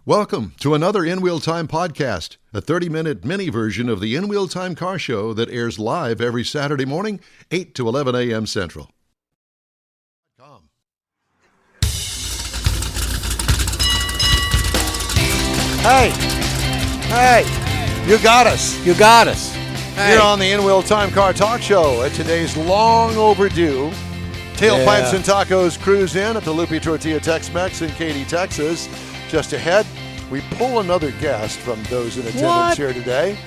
Welcome to another In Wheel Time podcast, a 30-minute mini version of the In Wheel Time car show that airs live every Saturday morning, 8 to 11 a.m. Central. Hey, you got us. Hey. Here on the In Wheel Time Car Talk Show at today's long overdue Tailpipes and Tacos Cruise In at the Lupe Tortilla Tex-Mex in Katy, Texas. Just ahead, we pull another guest from those in attendance here today.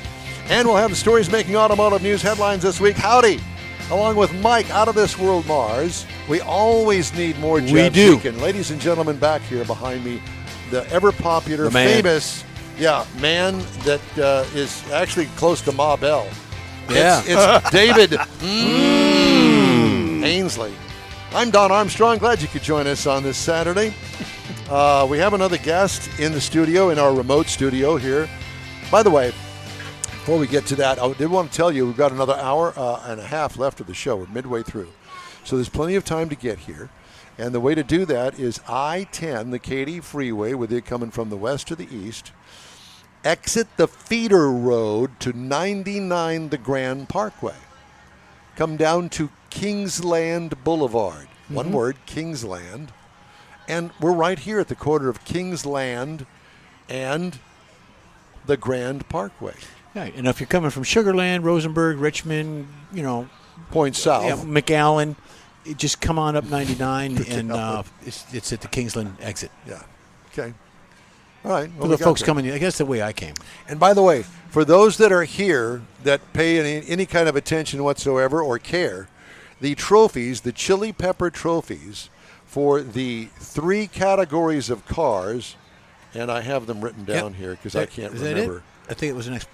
And we'll have the stories making automotive news headlines this week. Howdy. Along with Mike, Out of This World Mars. We always need more Jeff We do. Deacon. Ladies and gentlemen, back here behind me, the ever-popular, famous, man that is actually close to Ma Bell. Yeah. It's David Ainsley. I'm Don Armstrong. Glad you could join us on this Saturday. We have another guest in the studio, in our remote studio here. By the way, before we get to that, I did want to tell you we've got another hour and a half left of the show. We're midway through. So there's plenty of time to get here. And the way to do that is I-10, the Katy Freeway, with it coming from the west to the east. Exit the feeder road to 99 the Grand Parkway. Come down to Kingsland Boulevard. One word, Kingsland. And we're right here at the corner of Kingsland and the Grand Parkway. Yeah, and if you're coming from Sugar Land, Rosenberg, Richmond, Point south. McAllen, you just come on up 99 and it's at the Kingsland exit. Yeah. Okay. All right. For the folks coming, I guess the way I came. And by the way, for those that are here that pay any kind of attention whatsoever or care, the trophies, the chili pepper trophies for the 3 categories of cars, and I have them written down here because I can't remember. It? I think it was the next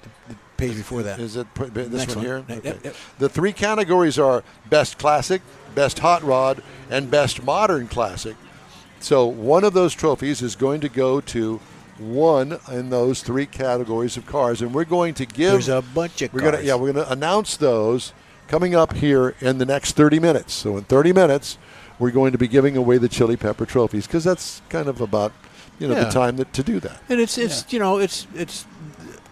page before that. Is it this Next one here? Yep, Okay. yep. The 3 categories are Best Classic, Best Hot Rod, and Best Modern Classic. So one of those trophies is going to go to one in those 3 categories of cars, and we're going to give. There's a bunch of cars. We're gonna announce those coming up here in the next 30 minutes. So in 30 minutes, we're going to be giving away the chili pepper trophies because that's kind of about the time to do that. And it's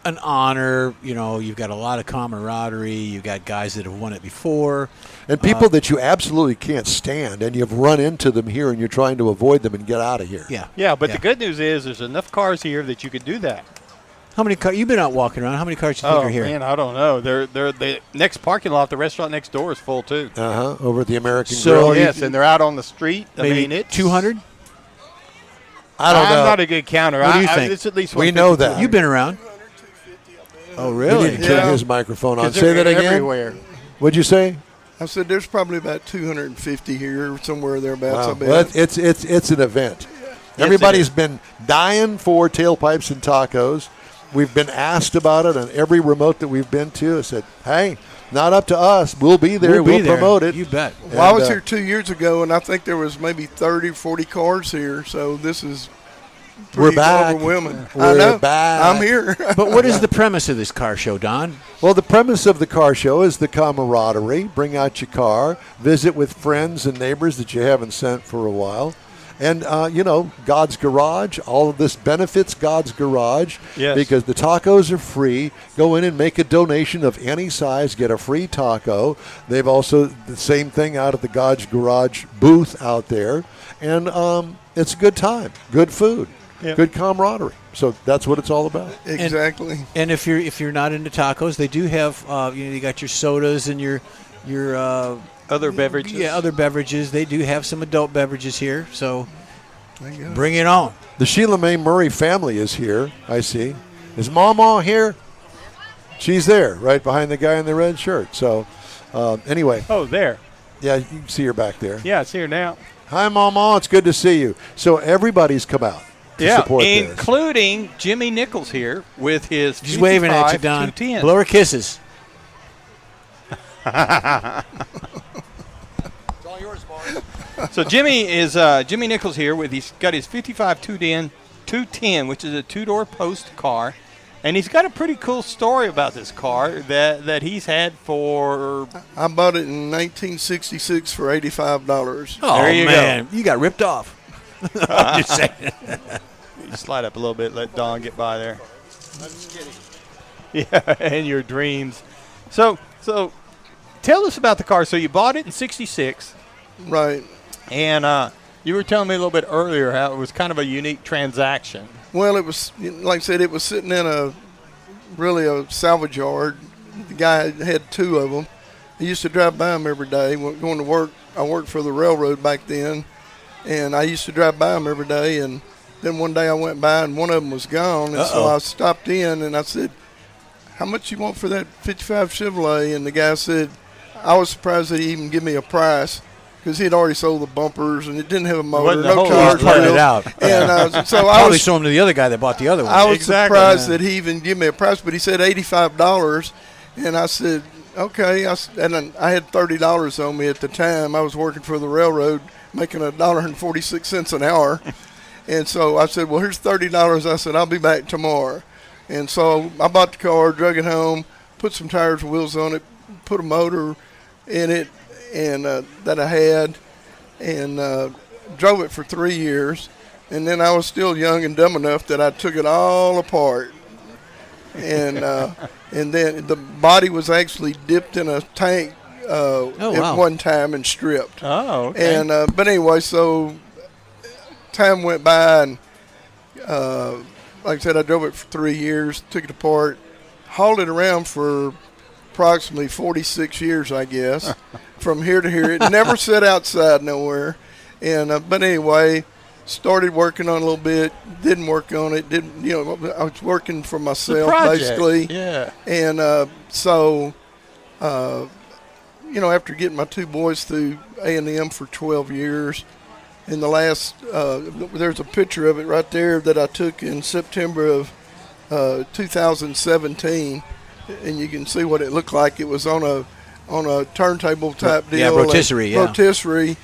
an honor. You've got a lot of camaraderie. You've got guys that have won it before. And people that you absolutely can't stand, and you've run into them here, and you're trying to avoid them and get out of here. Yeah, but the good news is there's enough cars here that you could do that. How many cars? You've been out walking around. How many cars do you think are here? Man, I don't know. They're the next parking lot, the restaurant next door is full too. Over at the American So Grill. Yes, and they're out on the street. Maybe it's 200? I don't know. I'm not a good counter. What do you think? It's at least We know that. You've been around. Oh, We really? need to turn his microphone on. 'Cause Say they're that again. everywhere. What'd you say? I said there's probably about 250 here, somewhere thereabouts. Wow. I bet. Well, it's an event. Everybody's been dying for tailpipes and tacos. We've been asked about it on every remote that we've been to. I said, hey, not up to us. We'll be there. We'll promote it. You bet. Well, I was here 2 years ago, and I think there was maybe 30, 40 cars here. So this is We're back. overwhelming. We're I know. back. I'm here. But what is the premise of this car show, Don? Well, the premise of the car show is the camaraderie. Bring out your car, visit with friends and neighbors that you haven't sent for a while. And, God's Garage, all of this benefits God's Garage because the tacos are free. Go in and make a donation of any size, get a free taco. They've also the same thing out at the God's Garage booth out there. And it's a good time, good food, good camaraderie. So that's what it's all about. Exactly. And if you're not into tacos, they do have you got your sodas and your Other beverages. Yeah, other beverages. They do have some adult beverages here, so bring it on. The Sheila Mae Murray family is here, I see. Is Mama here? She's there, right behind the guy in the red shirt. So, anyway. Oh, there. Yeah, you can see her back there. Yeah, it's here now. Hi, Mama. It's good to see you. So everybody's come out to support this. Including Jimmy Nichols here with his She's waving at you, Don. 210. Blow her kisses. So Jimmy Nichols here he's got his 55 210, which is a 2-door post car, and he's got a pretty cool story about this car that he's had for. I bought it in 1966 for $85. Oh, There you man. You got ripped off. I'm just saying. slide up a little bit, let Don get by there. I'm just kidding. Yeah, and your dreams. So tell us about the car. So you bought it in '66. Right. And you were telling me a little bit earlier how it was kind of a unique transaction. Well, it was, like I said, it was sitting in a salvage yard. The guy had 2 of them. I used to drive by them every day. Going to work, I worked for the railroad back then, and I used to drive by them every day. And then one day I went by, and one of them was gone. And so I stopped in, and I said, "How much you want for that 55 Chevrolet?" And the guy said, I was surprised that he even give me a price, because he had already sold the bumpers, and it didn't have a motor, no cars. It out. And so I probably sold him to the other guy that bought the other one. I was surprised that he even gave me a price, but he said $85, and I said, okay. And I had $30 on me at the time. I was working for the railroad, making $1.46 an hour, and so I said, well, here's $30. I said, I'll be back tomorrow. And so I bought the car, drug it home, put some tires and wheels on it, put a motor in it, and that I had, and drove it for 3 years. And then I was still young and dumb enough that I took it all apart, and then the body was actually dipped in a tank at one time and stripped. Oh, okay. And but anyway, so time went by, and like I said, I drove it for 3 years, took it apart, hauled it around for approximately 46 years, I guess, from here to here. It never sat outside nowhere. And but anyway, started working on it a little bit, didn't work on it, I was working for myself basically. Yeah. And so after getting my 2 boys through A&M for 12 years, in the last there's a picture of it right there that I took in September of 2017. And you can see what it looked like. It was on a turntable type deal. Yeah, rotisserie. Rotisserie,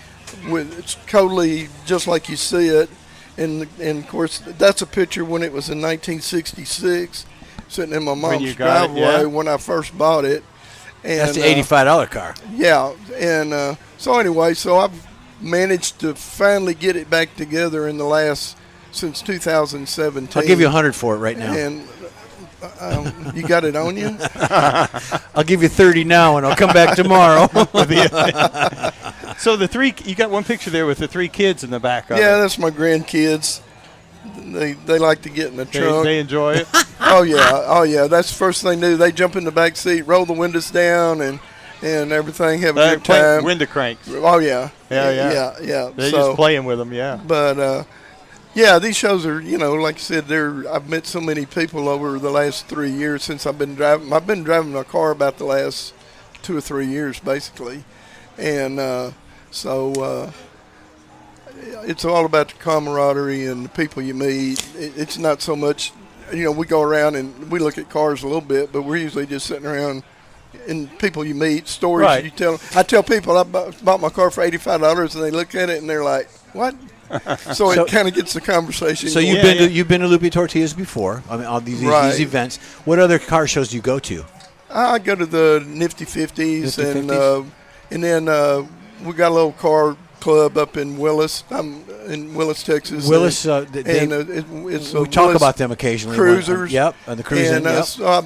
it's totally just like you see it. And of course, that's a picture when it was in 1966, sitting in my mom's driveway when I first bought it. And that's the $85 car. Yeah, and so anyway, so I've managed to finally get it back together since 2017. I'll give you $100 for it right now. And you got it on you? I'll give you $30 now, and I'll come back tomorrow. So you got one picture there with the 3 kids in the back of it. Yeah, that's my grandkids. They like to get in the trunk. They enjoy it. Oh yeah. That's the first thing they do. They jump in the back seat, roll the windows down, and everything. Have a good time. Window cranks. Oh yeah. Yeah. They're just playing with them. Yeah. But yeah, these shows are, like I said, I've met so many people over the last 3 years since I've been driving. I've been driving a car about the last 2 or 3 years, basically. And so it's all about the camaraderie and the people you meet. It's not so much, we go around and we look at cars a little bit, but we're usually just sitting around and people you meet, stories you tell. I tell people I bought my car for $85, and they look at it and they're like, what? So it kind of gets the conversation. So going. you've been to Lupe Tortillas before. I mean, all these events. What other car shows do you go to? I go to the Nifty 50s, and then we got a little car club up in Willis. I'm in Willis, Texas. Willis, we talk about them occasionally. Cruisers. Yep, and the Cuisine. And so I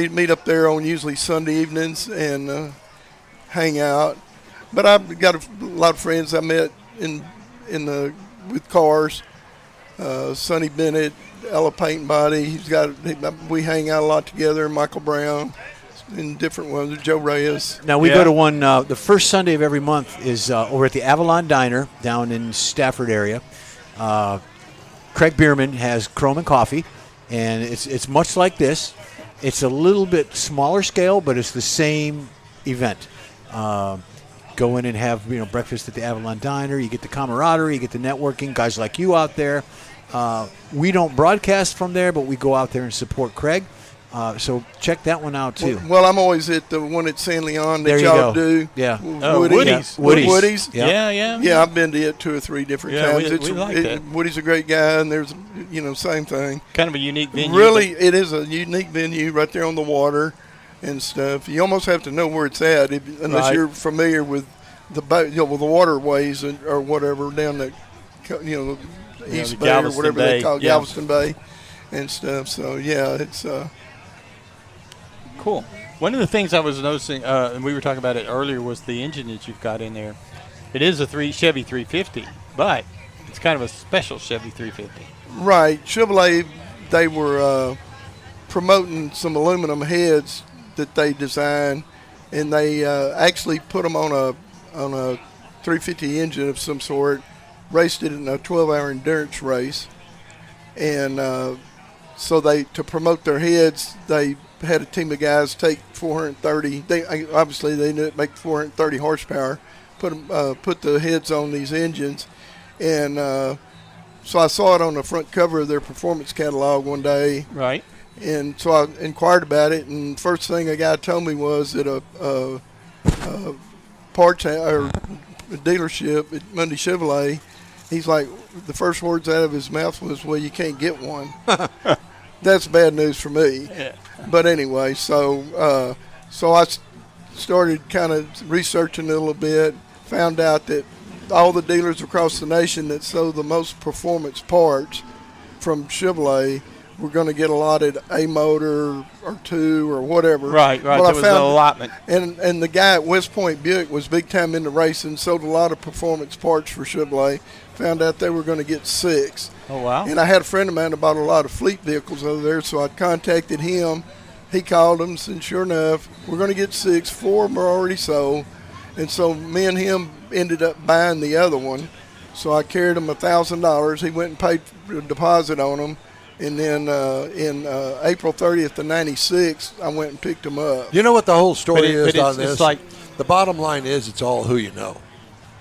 meet up there on usually Sunday evenings and hang out. But I've got a lot of friends I met with cars. Sonny Bennett, Ella Paint and Body. We hang out a lot together. Michael Brown, and different ones. Joe Reyes. Now we go to one. The first Sunday of every month is over at the Avalon Diner down in Stafford area. Craig Bierman has Chrome and Coffee, and it's much like this. It's a little bit smaller scale, but it's the same event. Go in and have breakfast at the Avalon Diner. You get the camaraderie, you get the networking, guys like you out there. We don't broadcast from there, but we go out there and support Craig. So check that one out too. Well, I'm always at the one at San Leon that there you y'all go. do. Yeah. Woody's. Woody's. Yeah. Yeah, I've been to it 2 or 3 different times. We like that. Woody's a great guy, and there's same thing. Kind of a unique venue. Really, it is a unique venue right there on the water and stuff. You almost have to know where it's at unless you're familiar with the waterways or whatever down the East the Bay or Galveston whatever Bay. they call it, Yeah. Galveston Bay and stuff. So, yeah, it's Cool. One of the things I was noticing, and we were talking about it earlier, was the engine that you've got in there. It is a Chevy 350, but it's kind of a special Chevy 350. right. Chevrolet, they were promoting some aluminum heads that they designed, and they actually put them on a 350 engine of some sort, raced it in a 12-hour endurance race, and so to promote their heads, they had a team of guys take 430. They knew it make 430 horsepower. Put the heads on these engines, and so I saw it on the front cover of their performance catalog one day. Right. And so I inquired about it, and first thing a guy told me was that a parts or a dealership at Monday Chevrolet, he's like, the first words out of his mouth was, "Well, you can't get one." That's bad news for me. Yeah. But anyway, so I started kind of researching it a little bit, found out that all the dealers across the nation that sold the most performance parts from Chevrolet were going to get allotted a motor or two or whatever. Right. Well, There I was an found, allotment. and the guy at West Point Buick was big time into racing, sold a lot of performance parts for Chevrolet. Found out they were going to get 6. Oh, wow. And I had a friend of mine that bought a lot of fleet vehicles over there, so I contacted him. He called them, and sure enough, we're going to get 6. 4 of them are already sold. And so me and him ended up buying the other one. So I carried him $1,000. He went and paid a deposit on them. And then in April 30th of '96, I went and picked him up. You know what the whole story is but on it's this? like- the bottom line is it's all who you know.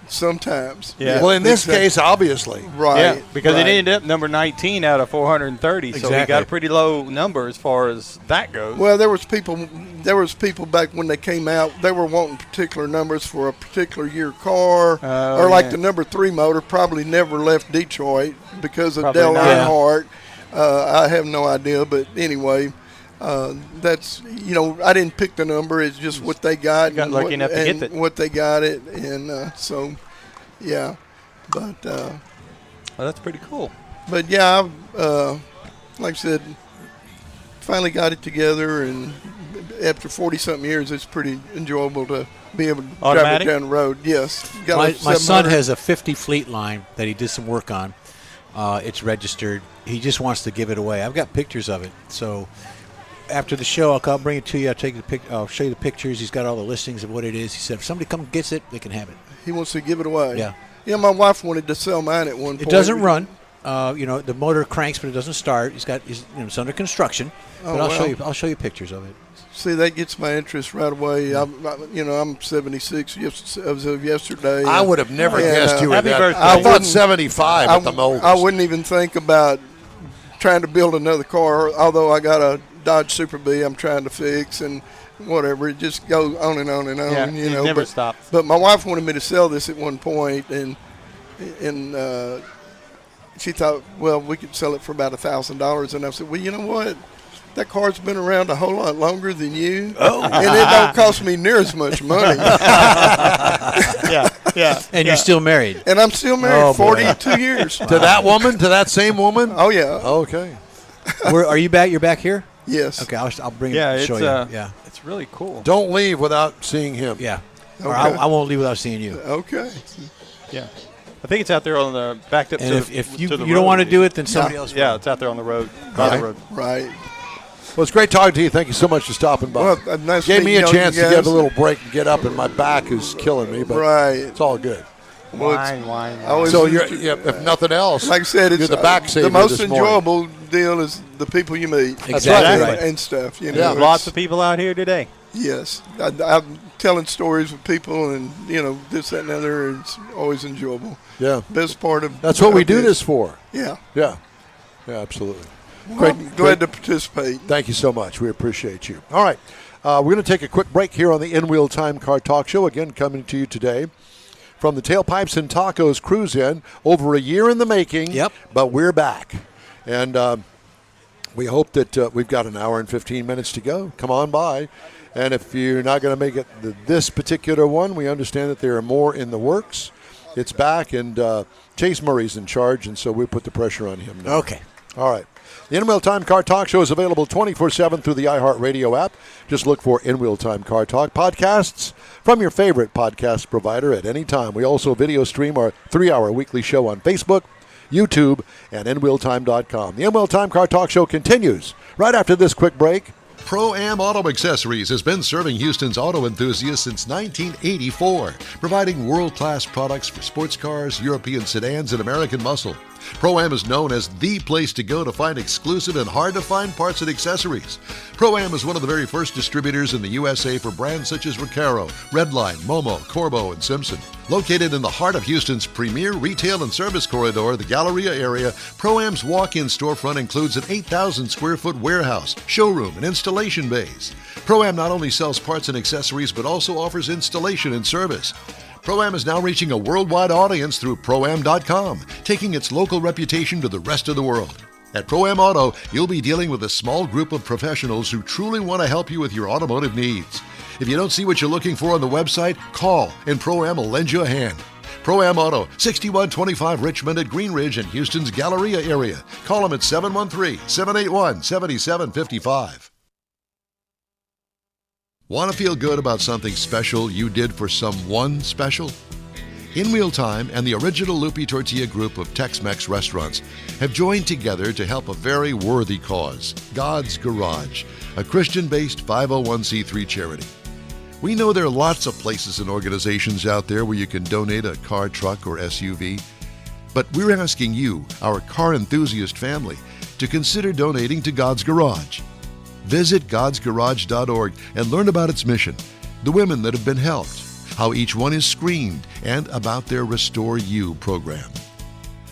Sometimes. Yeah. Well, in this exactly. case, obviously. Right. Yeah, because right. it ended up number 19 out of 430, so he Exactly. got a pretty low number as far as that goes. Well, there was people back when they came out. They were wanting particular numbers for a particular year car, Oh, or like yeah. the number 3 motor probably never left Detroit because of Probably Dale not. Earnhardt. I have no idea, but anyway, that's I didn't pick the number. It's just what they got. You got and lucky what, enough to and get it. what they got it, and so yeah, but. Well, that's pretty cool. But yeah, like I said, finally got it together, and after 40-something years, it's pretty enjoyable to be able to Automatic? drive it down the road. Yes. Got My a son 700. has a 50 Fleet Line that he did some work on. It's registered. He just wants to give it away. I've got pictures of it. So after the show, I'll bring it to you. I'll show you the pictures. He's got all the listings of what it is. He said if somebody comes and gets it, they can have it. He wants to give it away. Yeah. Yeah, my wife wanted to sell mine at one point. It doesn't run. The motor cranks, but it doesn't start. It's under construction. Oh, But I'll wow. I'll show you pictures of it. See, that gets my interest right away. I'm 76 as of yesterday. I would have never Yeah. guessed you were Happy that. birthday. I I thought wouldn't- 75 at the most. I wouldn't even think about trying to build another car, although I got a Dodge Super B I'm trying to fix and whatever. It just goes on and on and on. Yeah, you it know, never but, stops. But my wife wanted me to sell this at one point, and she thought, well, we could sell it for about $1,000. And I said, well, you know what? That car's been around a whole lot longer than you, and it don't cost me near as much money. Yeah. And you're still married. And I'm still married Oh, boy. 42 years. To that woman? To that same woman? Oh, yeah. Okay. Are you back? You're back here? Yes. Okay, I'll bring Yeah, it and it's show you. Yeah. it's really cool. Don't leave without seeing him. Yeah. Okay. Or I won't leave without seeing you. Okay. Yeah. I think it's out there on the backed up And to if the you road. don't want to do it, then somebody else will. Yeah, it's out there on the road. By Right. the road. Right. Well, it's great talking to you. Thank you so much for stopping by. Well, nice Gave me meeting a you chance to guys. get a little break and get up, and my back is killing me, but Right. it's all good. Well, it's- Wine. I always- So if nothing else, like I said, it's you're the back saver the most this morning. enjoyable deal is the people you meet. Exactly and, right. and stuff. You know, Yeah. There's lots it's- of people out here today. Yes, I'm telling stories with people, and this, that, and the other. It's always enjoyable. Yeah. Best part of That's what we of do this for. Yeah. Yeah. Yeah, absolutely. I'm glad to participate. Thank you so much. We appreciate you. All right. We're going to take a quick break here on the In-Wheel Time Car Talk Show. Again, coming to you today from the Tailpipes and Tacos Cruise In. Over a year in the making. Yep. But we're back. And we hope that we've got an hour and 15 minutes to go. Come on by. And if you're not going to make it this particular one, we understand that there are more in the works. It's back, and Chase Murray's in charge, and so we put the pressure on him now. Okay. All right. The In Wheel Time Car Talk Show is available 24/7 through the iHeartRadio app. Just look for In Wheel Time Car Talk podcasts from your favorite podcast provider at any time. We also video stream our 3-hour weekly show on Facebook, YouTube, and InWheelTime.com. The In Wheel Time Car Talk Show continues right after this quick break. Pro-Am Auto Accessories has been serving Houston's auto enthusiasts since 1984, providing world-class products for sports cars, European sedans, and American muscle. Pro-Am is known as the place to go to find exclusive and hard-to-find parts and accessories. Pro-Am is one of the very first distributors in the USA for brands such as Recaro, Redline, Momo, Corbo, and Simpson. Located in the heart of Houston's premier retail and service corridor, the Galleria area, Pro-Am's walk-in storefront includes an 8,000-square-foot warehouse, showroom, and installation bays. Pro-Am not only sells parts and accessories, but also offers installation and service. Pro-Am is now reaching a worldwide audience through Pro-Am.com, taking its local reputation to the rest of the world. At Pro-Am Auto, you'll be dealing with a small group of professionals who truly want to help you with your automotive needs. If you don't see what you're looking for on the website, call and Pro-Am will lend you a hand. Pro-Am Auto, 6125 Richmond at Green Ridge in Houston's Galleria area. Call them at 713-781-7755. Want to feel good about something special you did for someone special? In Wheel Time and the original Lupi Tortilla group of Tex-Mex restaurants have joined together to help a very worthy cause, God's Garage, a Christian-based 501c3 charity. We know there are lots of places and organizations out there where you can donate a car, truck, or SUV, but we're asking you, our car enthusiast family, to consider donating to God's Garage. Visit godsgarage.org and learn about its mission, the women that have been helped, how each one is screened, and about their Restore You program.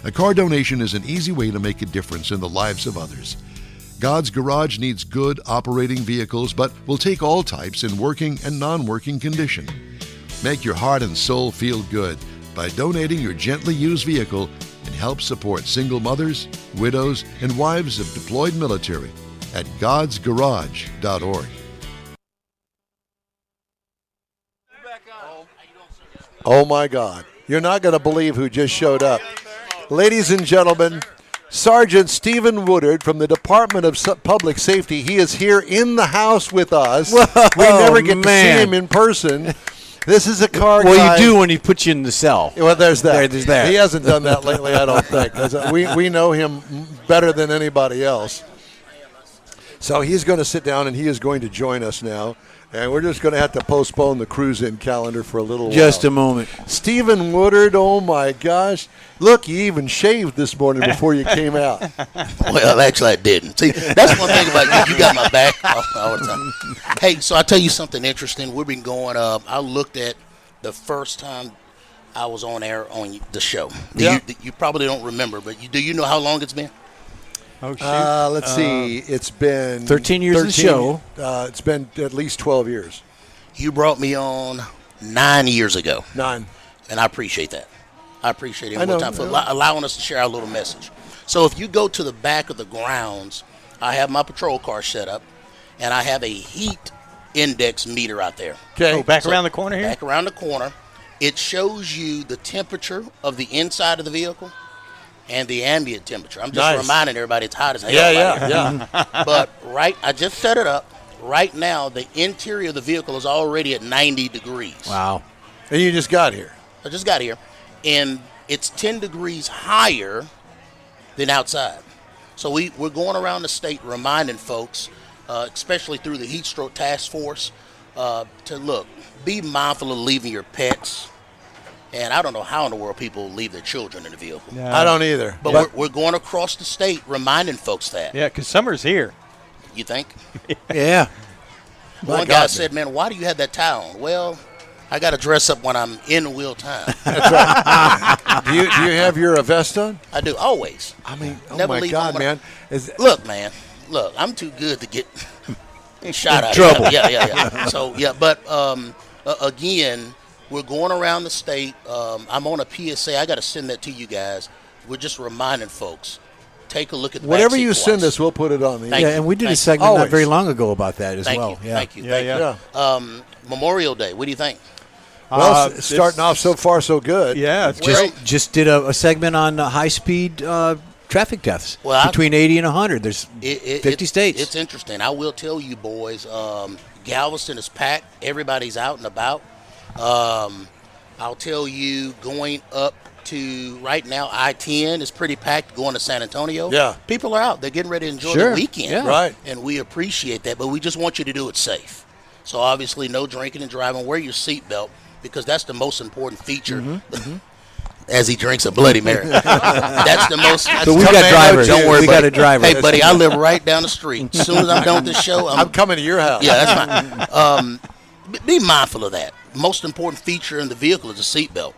A car donation is an easy way to make a difference in the lives of others. God's Garage needs good operating vehicles, but will take all types in working and non-working condition. Make your heart and soul feel good by donating your gently used vehicle and help support single mothers, widows, and wives of deployed military at godsgarage.org. Oh my God. You're not going to believe who just showed up. Ladies and gentlemen, Sergeant Stephen Woodard from the Department of Public Safety. He is here in the house with us. Whoa, we never get to man. see him in person. This is a car Well, guy. you do when he puts you in the cell. Well, there's that. There's that. He hasn't done that lately, I don't think. 'Cause we know him better than anybody else. So he's going to sit down and he is going to join us now. And we're just going to have to postpone the Cruise In calendar for a little while. Just a moment. Stephen Woodard, oh my gosh. Look, you even shaved this morning before you came out. Well, actually, I didn't. See, that's one thing about you. You got my back all the time. Hey, so I'll tell you something interesting. We've been going I looked at the first time I was on air on the show. You probably don't remember, but do you know how long it's been? Oh, shoot. Let's see. It's been 13 years of the show. It's been at least 12 years. You brought me on 9 years ago. 9. And I appreciate that. I appreciate it I know, one time for yeah. allowing us to share our little message. So if you go to the back of the grounds, I have my patrol car set up, and I have a heat index meter out there. Okay. Oh, back around the corner here? Back around the corner. It shows you the temperature of the inside of the vehicle and the ambient temperature. I'm just reminding everybody it's hot as hell. Yeah. But I just set it up. Right now, the interior of the vehicle is already at 90 degrees. Wow. And you just got here. I just got here, and it's 10 degrees higher than outside. So we're going around the state reminding folks, especially through the Heat Stroke Task Force, to be mindful of leaving your pets. And I don't know how in the world people leave their children in the vehicle. No. I don't either. But we're going across the state reminding folks that. Yeah, because summer's here. You think? Yeah. One guy said, man, why do you have that tie on? Well, I got to dress up when I'm in wheel time. That's right. do you have your vest on? I do, always. I mean, oh Never my leave God, home man. Look, man. Look, I'm too good to get shot at. Trouble. Yeah. So, but again, we're going around the state. I'm on a PSA. I got to send that to you guys. We're just reminding folks. Take a look at the whatever backseat you send twice. us, we'll put it on the Thank Yeah, you. and we did a Thank you. segment not Always. very long ago about that as Thank well. you. Yeah. Thank you. Yeah. Memorial Day. What do you think? Well, starting off so far so good. Yeah, it's great. Just did a segment on high-speed traffic deaths between 80 and 100. There's 50 states. It's interesting. I will tell you, boys, Galveston is packed. Everybody's out and about. I'll tell you, going up to right now, I-10 is pretty packed going to San Antonio. Yeah. People are out. They're getting ready to enjoy the weekend. Yeah. Right. And we appreciate that, but we just want you to do it safe. So obviously no drinking and driving. Wear your seatbelt because that's the most important feature. As he drinks a Bloody Mary. That's the most. So we got drivers. Don't worry, we buddy. got a driver. Hey, buddy, I live right down the street. As soon as I'm done with this show, I'm coming to your house. Yeah, that's fine. Be mindful of that. Most important feature in the vehicle is the seatbelt.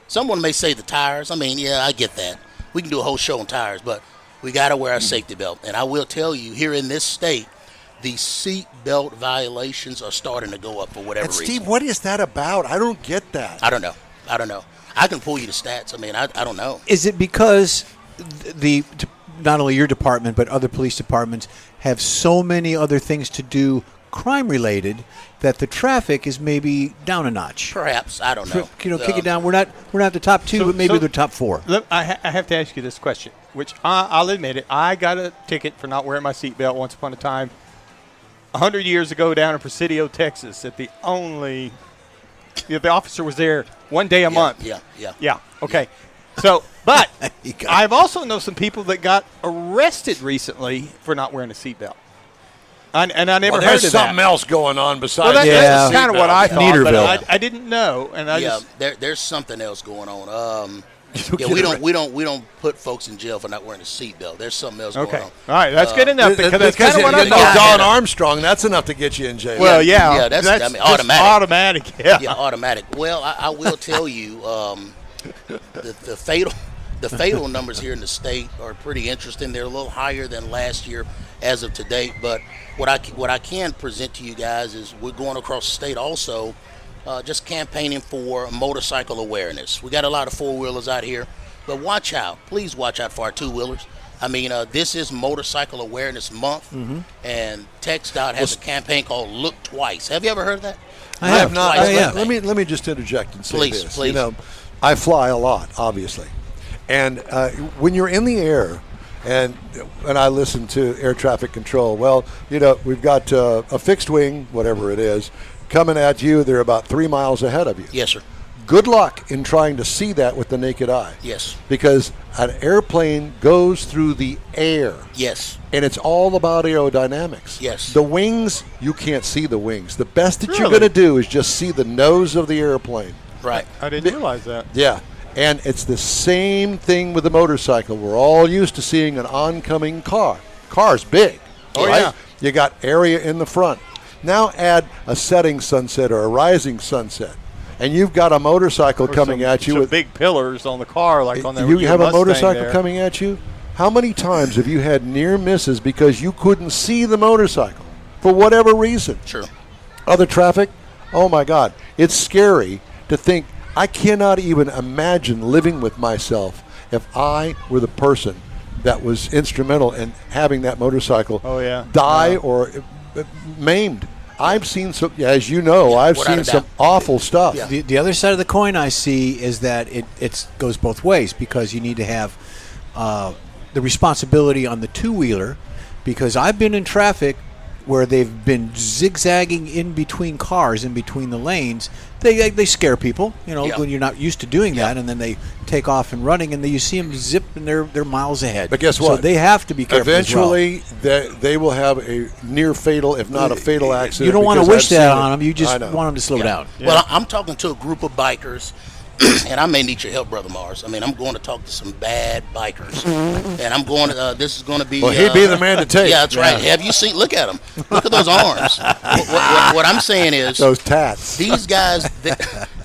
Someone may say the tires. I mean, yeah, I get that. We can do a whole show on tires, but we got to wear our safety belt. And I will tell you, here in this state, the seat belt violations are starting to go up for whatever reason. Steve, what is that about? I don't get that. I don't know. I can pull you the stats. I mean, I don't know. Is it because not only your department but other police departments have so many other things to do crime-related that the traffic is maybe down a notch? Perhaps. I don't know. Kick it down. We're not the top two, but maybe the top four. Look, I have to ask you this question, which I'll admit it. I got a ticket for not wearing my seatbelt once upon a time 100 years ago down in Presidio, Texas, at the only the officer was there one day a month. Yeah. Okay. So, but I've also known some people that got arrested recently for not wearing a seatbelt. And I never heard of that. There's something else going on besides that's kind of what I thought, Neaterville. but I didn't know. And there's something else going on. We don't put folks in jail for not wearing a seatbelt. There's something else going on. All right, that's good enough because that's kind of what I thought. thought. Don Armstrong, that's enough to get you in jail. Well, that's automatic. Automatic. Yeah, automatic. Well, I will tell you, the fatal numbers here in the state are pretty interesting. They're a little higher than last year as of today. But what I can present to you guys is we're going across the state also. Just campaigning for motorcycle awareness. We got a lot of four-wheelers out here, but watch out. Please watch out for our two-wheelers. I mean, this is Motorcycle Awareness Month, and TxDOT has a campaign called Look Twice. Have you ever heard of that? I have not. Let me just interject and say this. Please. You know, I fly a lot, obviously, and when you're in the air, and I listen to air traffic control. Well, you know, we've got a fixed wing, whatever it is, coming at you. They're about 3 miles ahead of you. Yes, sir. Good luck in trying to see that with the naked eye. Yes. Because an airplane goes through the air. Yes. And it's all about aerodynamics. Yes. The wings, you can't see the wings. The best that you're going to do is just see the nose of the airplane. Right. I didn't realize that. Yeah. And it's the same thing with the motorcycle. We're all used to seeing an oncoming car. Car's big. Oh, right? yeah. You got area in the front. Now add a setting sunset or a rising sunset, and you've got a motorcycle coming at you some with big pillars on the car, like on the you have a Mustang motorcycle there. coming at you. How many times have you had near misses because you couldn't see the motorcycle for whatever reason? Sure. Other traffic, oh my God, it's scary to think. I cannot even imagine living with myself if I were the person that was instrumental in having that motorcycle die or maimed. I've seen some, as you know, I've seen some awful stuff. Yeah. The other side of the coin I see is that it goes both ways because you need to have the responsibility on the two-wheeler, because I've been in traffic where they've been zigzagging in between cars, in between the lanes. They scare people, when you're not used to doing that, and then they take off and running, and then you see them zip, and they're miles ahead. But guess what? So they have to be careful. Eventually, they will have a near fatal, if not a fatal accident. You don't want to wish that on them. You just want them to slow down. Yeah. Well, I'm talking to a group of bikers, and I may need your help, Brother Mars. I mean, I'm going to talk to some bad bikers, and I'm going to. This is going to be. Well, he'd be the man to take. Yeah, that's right. Have you seen? Look at him. Look at those arms. What I'm saying is those tats. These guys.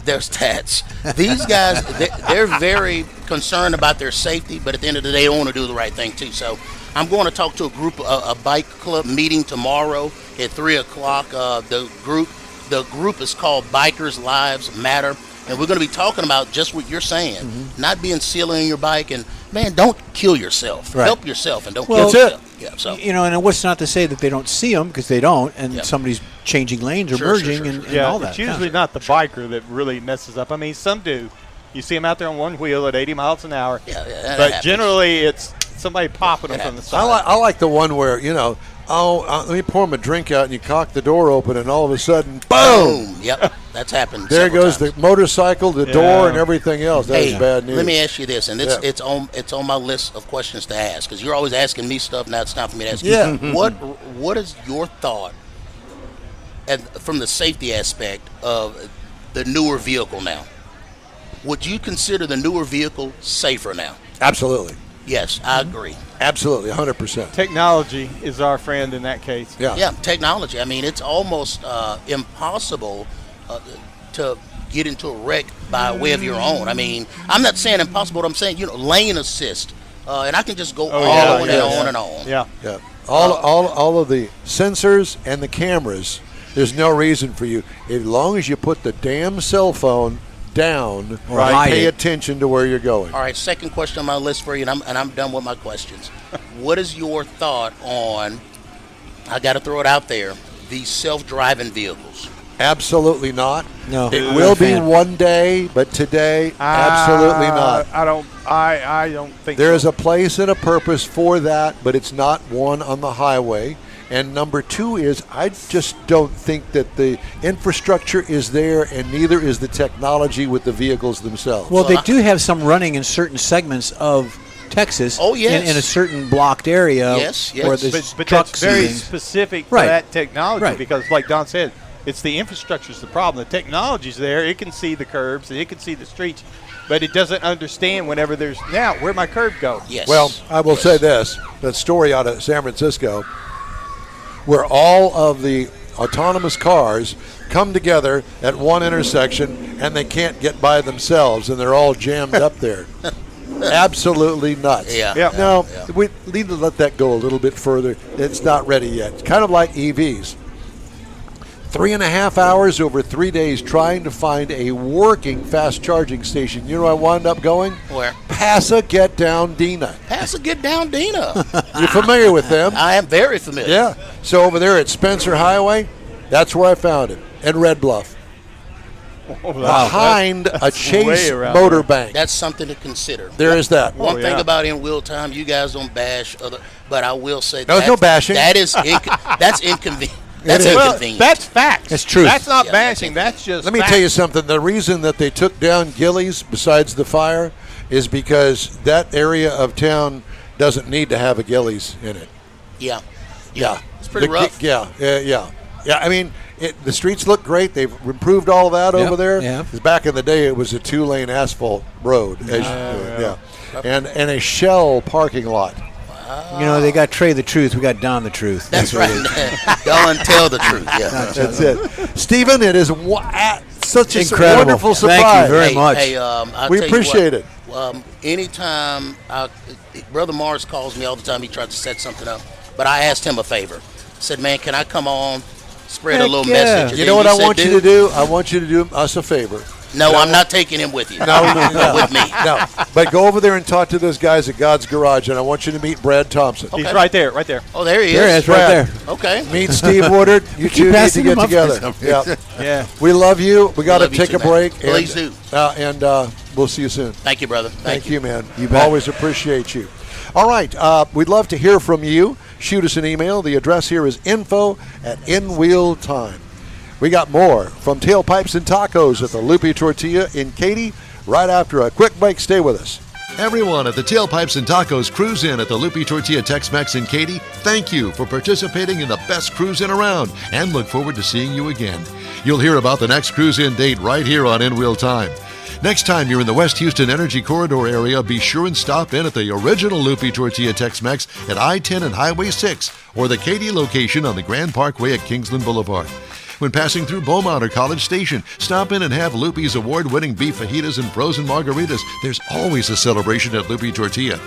There's tats. These guys, they're very concerned about their safety, but at the end of the day, they want to do the right thing too. So I'm going to talk to a bike club meeting tomorrow at 3:00. The group is called Bikers Lives Matter, And we're going to be talking about just what you're saying, not being silly on your bike. And, man, don't kill yourself. Right. Help yourself and don't Well, kill that's yourself. Yeah, so. You know, and what's not to say that they don't see them, because they don't, and Yep. somebody's changing lanes or Sure, merging sure. and Yeah, all that. it's usually not the biker that really messes up. I mean, some do. You see them out there on one wheel at 80 miles an hour. Yeah, that but happens. generally, it's somebody popping them from the side. I like the one where, let me pour him a drink out, and you cock the door open, and all of a sudden, boom! Yep, that's happened. There several goes times. the motorcycle, the door, and everything else. That is Hey, bad news. let me ask you this, and Yeah. it's on my list of questions to ask, because you're always asking me stuff. Now it's time for me to ask Yeah. you. What is your thought, from the safety aspect of the newer vehicle now? Would you consider the newer vehicle safer now? Absolutely. Yes, I agree. Absolutely, 100%. Technology is our friend in that case. Yeah. Yeah, technology. I mean, it's almost impossible to get into a wreck by way of your own. I mean, I'm not saying impossible, but I'm saying, lane assist. And I can just go on and on and on. Yeah. Yeah. All of the sensors and the cameras, there's no reason for you. As long as you put the damn cell phone down, Right. pay attention to where you're going. All right, second question on my list for you, and I'm done with my questions. What is your thought on, I got to throw it out there, these self-driving vehicles? Absolutely not. No. It I'm will not a be fan. one day, but today, absolutely not. I don't think There so. is a place and a purpose for that, but it's not one on the highway. And number two is, I just don't think that the infrastructure is there, and neither is the technology with the vehicles themselves. Well, they do have some running in certain segments of Texas. Oh, yes. In a certain blocked area. Yes, yes. Where there's But trucks that's very and things. specific to Right. that technology Right. because, like Don said, it's the infrastructure's the problem. The technology's there. It can see the curbs and it can see the streets, but it doesn't understand whenever there's, now, where'd my curb go? Yes. Well, I will say this, that story out of San Francisco, where all of the autonomous cars come together at one intersection and they can't get by themselves, and they're all jammed up there. Absolutely nuts. Yeah. Yeah. No, we need to let that go a little bit further. It's not ready yet. It's kind of like EVs. 3.5 hours over 3 days trying to find a working fast charging station. You know where I wound up going? Where? Pasa Get Down Dina. Pass a get down, Dina. You're familiar with them? I am very familiar. Yeah. So over there at Spencer Highway, that's where I found it. And Red Bluff. Behind a Chase way around motor bank. That's something to consider. There is that. One Oh, thing yeah. about in wheel time, you guys don't bash other, but I will say There's no bashing. That is that's inconvenient. That's is. Well, inconvenient. that's facts. That's truth. That's not Yeah, bashing. That's just Let me facts. tell you something. The reason that they took down Gillies, besides the fire, is because that area of town doesn't need to have a Gillies in it. Yeah. Yeah. It's pretty The- rough. Yeah. I mean, the streets look great. They've improved all that Yep, over there. yeah. 'Cause back in the day, it was a 2-lane asphalt road. And a shell parking lot. You know, they got Trey the Truth. We got Don the Truth. That's what right. it is. Don't tell the truth. Yeah. That's it. Stephen, it is such a Incredible. wonderful Thank you surprise. very much. Hey, I'll We tell you appreciate what, it. Anytime Brother Mars calls me all the time, he tries to set something up. But I asked him a favor. I said, man, can I come on, spread a Heck little yeah. message? And You then know what he I said, want you to do? I want you to do us a favor. No, I'm not taking him with you. No. With me. No, but go over there and talk to those guys at God's Garage, and I want you to meet Brad Thompson. He's Okay. right there, right there. Oh, there he There it is. is, right there. Okay. Meet Steve Woodard. You two need to passing get him up for together. something. Yeah. Yeah. We love you. We got to love you take too, a man. break. Please do. And we'll see you soon. Thank you, brother. Thank you, man. You bet. Always appreciate you. All right. We'd love to hear from you. Shoot us an email. The address here is info@InWheelTime. We got more from Tailpipes and Tacos at the Loopy Tortilla in Katy right after a quick break. Stay with us. Everyone at the Tailpipes and Tacos Cruise In at the Loopy Tortilla Tex-Mex in Katy, thank you for participating in the best cruise in around and look forward to seeing you again. You'll hear about the next cruise in date right here on In Wheel Time. Next time you're in the West Houston Energy Corridor area, be sure and stop in at the original Loopy Tortilla Tex-Mex at I-10 and Highway 6 or the Katy location on the Grand Parkway at Kingsland Boulevard. When passing through Beaumont or College Station, stop in and have Loopy's award-winning beef fajitas and frozen margaritas. There's always a celebration at Loopy Tortilla.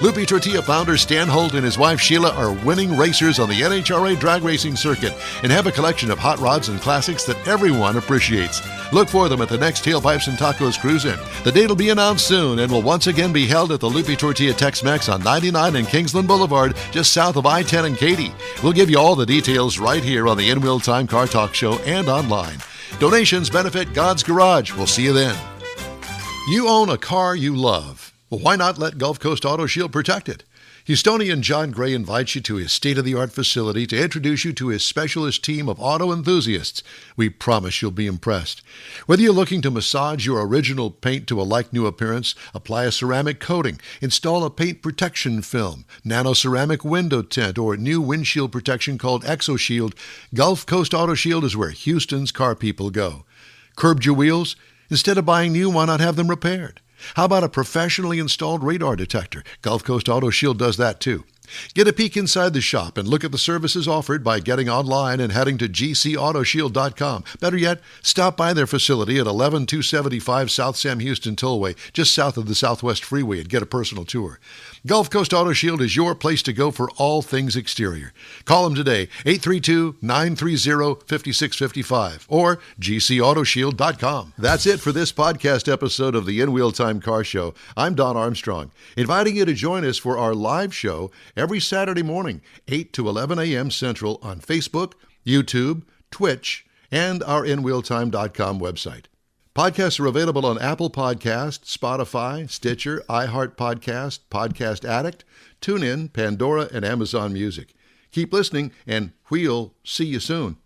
Loopy Tortilla founder Stan Holt and his wife Sheila are winning racers on the NHRA drag racing circuit and have a collection of hot rods and classics that everyone appreciates. Look for them at the next Tailpipes and Tacos Cruise In. The date will be announced soon and will once again be held at the Loopy Tortilla Tex-Mex on 99 and Kingsland Boulevard, just south of I-10 and Katy. We'll give you all the details right here on the In Wheel Time Car Talk Show and online. Donations benefit God's Garage. We'll see you then. You own a car you love. Well, why not let Gulf Coast Auto Shield protect it? Houstonian John Gray invites you to his state-of-the-art facility to introduce you to his specialist team of auto enthusiasts. We promise you'll be impressed. Whether you're looking to massage your original paint to a like-new appearance, apply a ceramic coating, install a paint protection film, nano-ceramic window tint, or new windshield protection called ExoShield, Gulf Coast Auto Shield is where Houston's car people go. Curbed your wheels? Instead of buying new, why not have them repaired? How about a professionally installed radar detector? Gulf Coast Auto Shield does that too. Get a peek inside the shop and look at the services offered by getting online and heading to gcautoshield.com. Better yet, stop by their facility at 11275 South Sam Houston Tollway, just south of the Southwest Freeway, and get a personal tour. Gulf Coast Auto Shield is your place to go for all things exterior. Call them today, 832-930-5655 or gcautoshield.com. That's it for this podcast episode of the In Wheel Time Car Show. I'm Don Armstrong, inviting you to join us for our live show every Saturday morning, 8 to 11 a.m. Central on Facebook, YouTube, Twitch, and our InWheelTime.com website. Podcasts are available on Apple Podcasts, Spotify, Stitcher, iHeart Podcast, Podcast Addict, TuneIn, Pandora, and Amazon Music. Keep listening, and we'll see you soon.